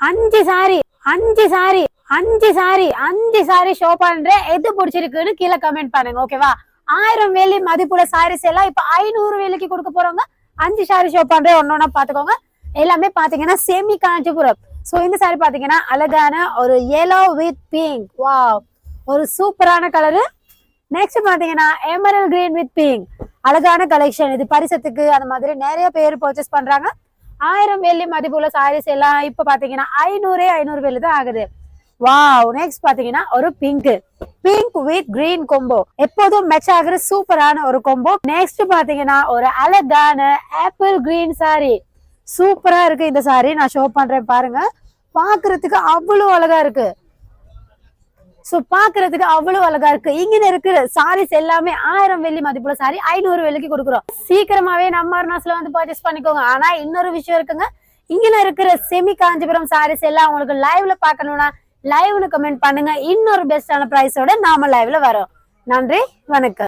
அஞ்சு சாரி அஞ்சு சாரி அஞ்சு சாரி ஷோ பண்றேன். எது பிடிச்சிருக்குன்னு கீழே கமெண்ட் பண்ணுங்க. ஓகேவா? 1000 வெள்ளி மதிப்புள்ள சாரீஸ் எல்லாம் இப்ப 500 வெள்ளிக்கு கொடுக்க போறவங்க 5 சாரி ஷோ பண்றேன். ஒன்னொன்னா பாத்துக்கோங்க. எல்லாமே பாத்தீங்கன்னா செமி காஞ்சிபுரம். சோ இந்த சாரி பாத்தீங்கன்னா அழகான ஒரு yellow வித் பிங்க். வாவ், ஒரு சூப்பரான கலரு. நெக்ஸ்ட் பாத்தீங்கன்னா எமரல் கிரீன் வித் பிங்க். அழகான கலெக்ஷன். இது பரிசத்துக்கு அந்த மாதிரி நிறைய பேர் பர்ச்சேஸ் பண்றாங்க. 1000 வெள்ளி மதிப்புள்ள சாரீஸ் எல்லாம் இப்ப பாத்தீங்கன்னா 500 வெள்ளி தான் ஆகுது. வாவ், நெக்ஸ்ட் பாத்தீங்கன்னா ஒரு பிங்க் வித் கிரீன் கொம்போ. எப்போதும் மேட்ச் ஆகுற சூப்பரான ஒரு கொம்போ. நெக்ஸ்ட் பாத்தீங்கன்னா ஒரு அழகான ஆப்பிள் கிரீன் சாரி. சூப்பரா இருக்கு இந்த சாரி. நான் ஷோ பண்றேன் பாருங்க. பாக்குறதுக்கு அவ்வளவு அழகா இருக்கு. சோ பாக்குறதுக்கு அவ்வளவு அழகா இருக்கு. இங்க இருக்கிற சாரீஸ் எல்லாமே 1000 வெள்ளி மதிப்புள்ள சாரி 500 வெள்ளிக்கு கொடுக்குறோம். சீக்கிரமாவே நம்ம அருணாஸ்ல வந்து பர்ச்சேஸ் பண்ணிக்கோங்க. ஆனா இன்னொரு விஷயம் இருக்குங்க. இங்க இருக்கிற செமி காஞ்சிபுரம் சாரீஸ் எல்லாம் உங்களுக்கு லைவ்ல பாக்கணும்னா லைவ்னு கமெண்ட் பண்ணுங்க. இன்னொரு பெஸ்டான பிரைஸோட நாம லைவ்ல வரோம். நன்றி, வணக்கம்.